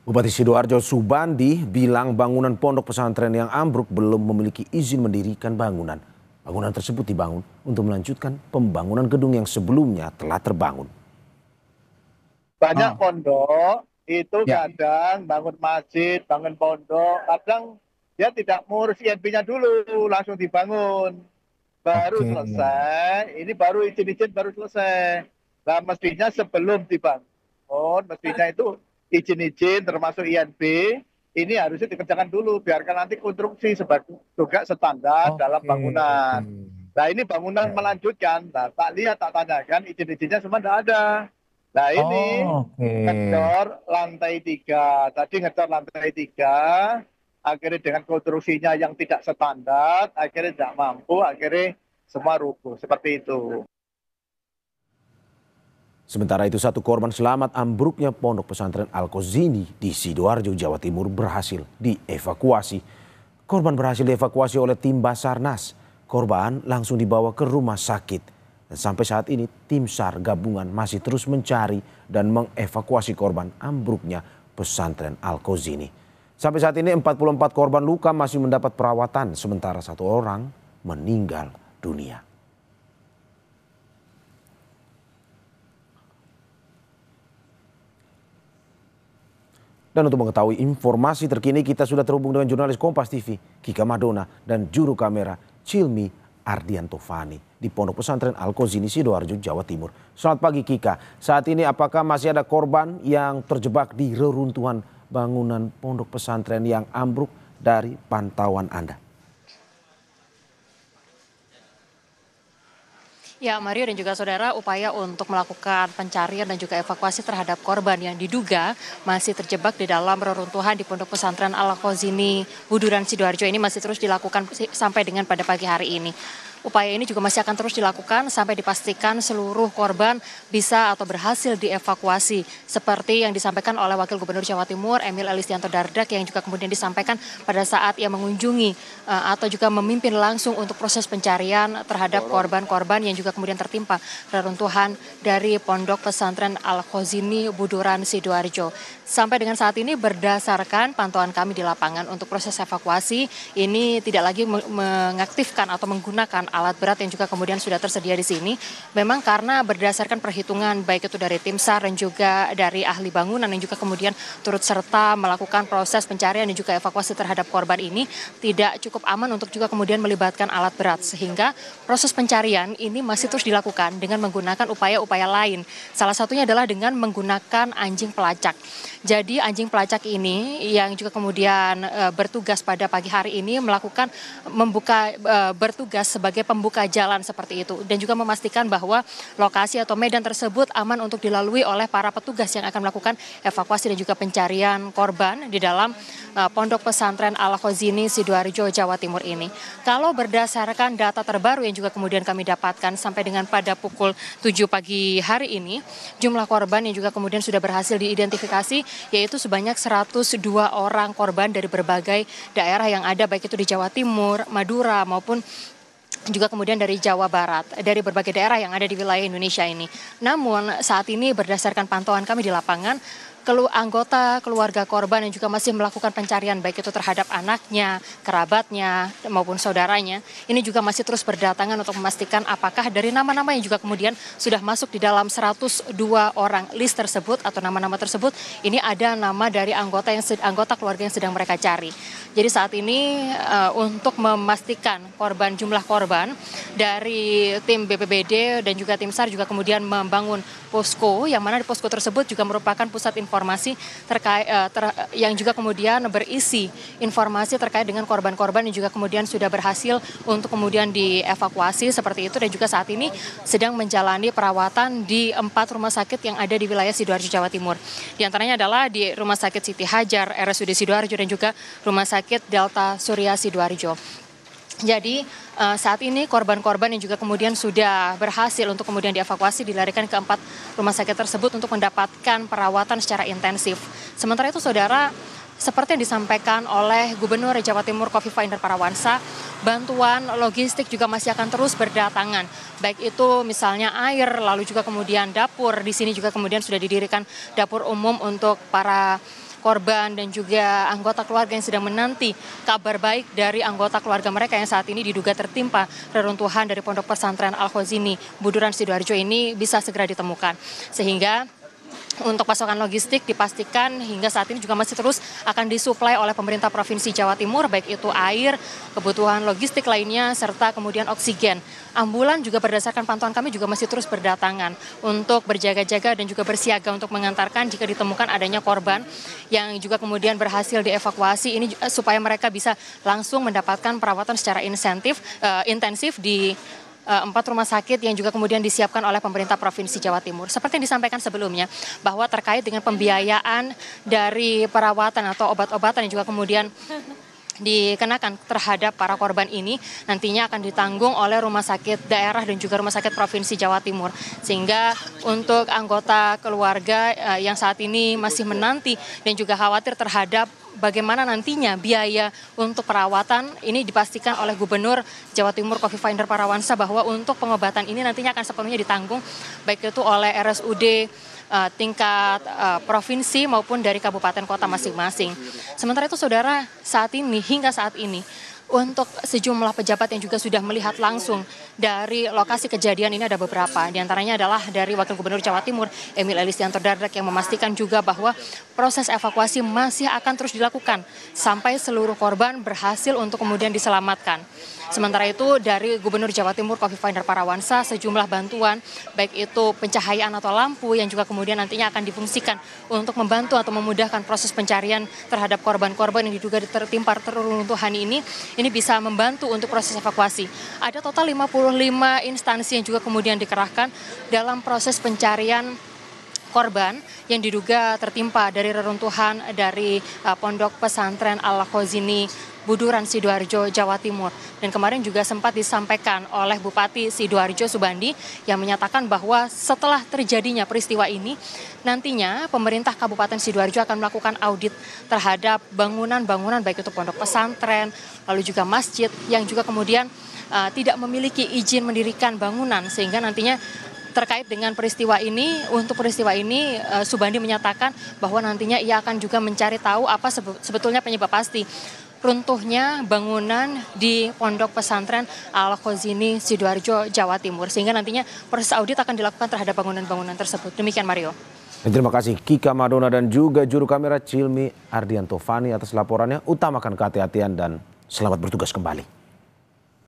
Bupati Sidoarjo Subandi bilang bangunan pondok pesantren yang ambruk belum memiliki izin mendirikan bangunan. Bangunan tersebut dibangun untuk melanjutkan pembangunan gedung yang sebelumnya telah terbangun. Banyak pondok itu Ya. kadang bangun masjid, bangun pondok, kadang dia tidak mengurus INP-nya dulu, langsung dibangun. Baru Oke. selesai, ini baru izin-izin baru selesai. Nah, mestinya sebelum dibangun, mestinya itu izin-izin termasuk INP, ini harusnya dikerjakan dulu, biarkan nanti konstruksi sebagai juga standar dalam Oke. bangunan. Nah, ini bangunan Ya. melanjutkan, nah, tak lihat, tak tanyakan, izin-izinnya semua tidak ada. Nah, ini Oke. ngecor lantai 3. Tadi ngecor lantai 3, akhirnya dengan konstruksinya yang tidak standar, akhirnya tidak mampu, akhirnya semua rubuh. Seperti itu. Sementara itu satu korban selamat ambruknya pondok pesantren Al-Kozini di Sidoarjo, Jawa Timur berhasil dievakuasi. Korban berhasil dievakuasi oleh tim Basarnas. Korban langsung dibawa ke rumah sakit. Dan sampai saat ini tim SAR gabungan masih terus mencari dan mengevakuasi korban ambruknya pesantren Al-Kozini. Sampai saat ini 44 korban luka masih mendapat perawatan, sementara satu orang meninggal dunia. Dan untuk mengetahui informasi terkini kita sudah terhubung dengan jurnalis Kompas TV Kika Madona dan juru kamera Cilmi Ardianto Fani di Pondok Pesantren Al-Kozini Sidoarjo, Jawa Timur. Selamat pagi Kika, saat ini apakah masih ada korban yang terjebak di reruntuhan bangunan pondok pesantren yang ambruk dari pantauan Anda? Ya, Mario dan juga saudara, upaya untuk melakukan pencarian dan juga evakuasi terhadap korban yang diduga masih terjebak di dalam reruntuhan di Pondok Pesantren Al-Kozini Buduran Sidoarjo ini masih terus dilakukan sampai dengan pada pagi hari ini. Upaya ini juga masih akan terus dilakukan sampai dipastikan seluruh korban bisa atau berhasil dievakuasi. Seperti yang disampaikan oleh Wakil Gubernur Jawa Timur Emil Elistianto Dardak yang juga kemudian disampaikan pada saat ia mengunjungi atau juga memimpin langsung untuk proses pencarian terhadap korban-korban yang juga kemudian tertimpa reruntuhan dari Pondok Pesantren Al-Kozini Buduran Sidoarjo. Sampai dengan saat ini berdasarkan pantauan kami di lapangan untuk proses evakuasi ini tidak lagi mengaktifkan atau menggunakan alat berat yang juga kemudian sudah tersedia di sini. Memang karena berdasarkan perhitungan baik itu dari tim SAR dan juga dari ahli bangunan yang juga kemudian turut serta melakukan proses pencarian dan juga evakuasi terhadap korban ini tidak cukup aman untuk juga kemudian melibatkan alat berat. Sehingga proses pencarian ini masih terus dilakukan dengan menggunakan upaya-upaya lain. Salah satunya adalah dengan menggunakan anjing pelacak. Jadi anjing pelacak ini yang juga kemudian bertugas pada pagi hari ini melakukan bertugas sebagai pembuka jalan seperti itu dan juga memastikan bahwa lokasi atau medan tersebut aman untuk dilalui oleh para petugas yang akan melakukan evakuasi dan juga pencarian korban di dalam Pondok Pesantren Al-Kozini Sidoarjo, Jawa Timur ini. Kalau berdasarkan data terbaru yang juga kemudian kami dapatkan sampai dengan pada pukul 7 pagi hari ini, jumlah korban yang juga kemudian sudah berhasil diidentifikasi yaitu sebanyak 102 orang korban dari berbagai daerah yang ada baik itu di Jawa Timur, Madura maupun juga kemudian dari Jawa Barat, dari berbagai daerah yang ada di wilayah Indonesia ini. Namun saat ini berdasarkan pantauan kami di lapangan, anggota keluarga korban yang juga masih melakukan pencarian baik itu terhadap anaknya, kerabatnya maupun saudaranya, ini juga masih terus berdatangan untuk memastikan apakah dari nama-nama yang juga kemudian sudah masuk di dalam 102 orang list tersebut atau nama-nama tersebut, ini ada nama dari anggota keluarga yang sedang mereka cari. Jadi saat ini untuk memastikan jumlah korban dari tim BPBD dan juga tim SAR juga kemudian membangun posko yang mana di posko tersebut juga merupakan pusat informasi yang juga kemudian berisi informasi terkait dengan korban-korban yang juga kemudian sudah berhasil untuk kemudian dievakuasi seperti itu dan juga saat ini sedang menjalani perawatan di 4 rumah sakit yang ada di wilayah Sidoarjo, Jawa Timur. Di antaranya adalah di Rumah Sakit Siti Hajar, RSUD Sidoarjo dan juga Rumah Sakit Delta Surya Sidoarjo. Jadi saat ini korban-korban yang juga kemudian sudah berhasil untuk kemudian dievakuasi dilarikan ke 4 rumah sakit tersebut untuk mendapatkan perawatan secara intensif. Sementara itu saudara, seperti yang disampaikan oleh Gubernur Jawa Timur Khofifah Indar Parawansa, bantuan logistik juga masih akan terus berdatangan. Baik itu misalnya air, lalu juga kemudian dapur. Di sini juga kemudian sudah didirikan dapur umum untuk para korban dan juga anggota keluarga yang sedang menanti kabar baik dari anggota keluarga mereka yang saat ini diduga tertimpa reruntuhan dari Pondok Pesantren Al-Khozini Buduran Sidoarjo ini bisa segera ditemukan. Sehingga untuk pasokan logistik dipastikan hingga saat ini juga masih terus akan disuplai oleh pemerintah Provinsi Jawa Timur, baik itu air, kebutuhan logistik lainnya, serta kemudian oksigen. Ambulan juga berdasarkan pantauan kami juga masih terus berdatangan untuk berjaga-jaga dan juga bersiaga untuk mengantarkan jika ditemukan adanya korban yang juga kemudian berhasil dievakuasi ini supaya mereka bisa langsung mendapatkan perawatan secara intensif di 4 rumah sakit yang juga kemudian disiapkan oleh pemerintah Provinsi Jawa Timur. Seperti yang disampaikan sebelumnya, bahwa terkait dengan pembiayaan dari perawatan atau obat-obatan yang juga kemudian dikenakan terhadap para korban ini nantinya akan ditanggung oleh rumah sakit daerah dan juga rumah sakit Provinsi Jawa Timur. Sehingga untuk anggota keluarga yang saat ini masih menanti dan juga khawatir terhadap bagaimana nantinya biaya untuk perawatan ini dipastikan oleh Gubernur Jawa Timur Kofifa Indar Parawansa bahwa untuk pengobatan ini nantinya akan sepenuhnya ditanggung baik itu oleh RSUD tingkat provinsi maupun dari kabupaten kota masing-masing. Sementara itu saudara, hingga saat ini untuk sejumlah pejabat yang juga sudah melihat langsung dari lokasi kejadian ini ada beberapa. Di antaranya adalah dari Wakil Gubernur Jawa Timur Emil Elistianto Dardak yang memastikan juga bahwa proses evakuasi masih akan terus dilakukan sampai seluruh korban berhasil untuk kemudian diselamatkan. Sementara itu dari Gubernur Jawa Timur Kofifa Indar Parawansa sejumlah bantuan baik itu pencahayaan atau lampu yang juga kemudian nantinya akan difungsikan untuk membantu atau memudahkan proses pencarian terhadap korban-korban yang diduga tertimpa reruntuhan ini bisa membantu untuk proses evakuasi. Ada total 55 instansi yang juga kemudian dikerahkan dalam proses pencarian korban yang diduga tertimpa dari reruntuhan dari Pondok Pesantren Al-Khozini Buduran Sidoarjo, Jawa Timur. Dan kemarin juga sempat disampaikan oleh Bupati Sidoarjo Subandi yang menyatakan bahwa setelah terjadinya peristiwa ini, nantinya pemerintah Kabupaten Sidoarjo akan melakukan audit terhadap bangunan-bangunan baik itu pondok pesantren, lalu juga masjid yang juga kemudian tidak memiliki izin mendirikan bangunan sehingga nantinya terkait dengan peristiwa ini, untuk peristiwa ini Subandi menyatakan bahwa nantinya ia akan juga mencari tahu apa sebetulnya penyebab pasti runtuhnya bangunan di Pondok Pesantren Al-Khozini Sidoarjo, Jawa Timur. Sehingga nantinya proses audit akan dilakukan terhadap bangunan-bangunan tersebut. Demikian Mario. Terima kasih Kika Madona dan juga juru kamera Cilmi Ardianto Fani atas laporannya. Utamakan kehati-hatian dan selamat bertugas kembali.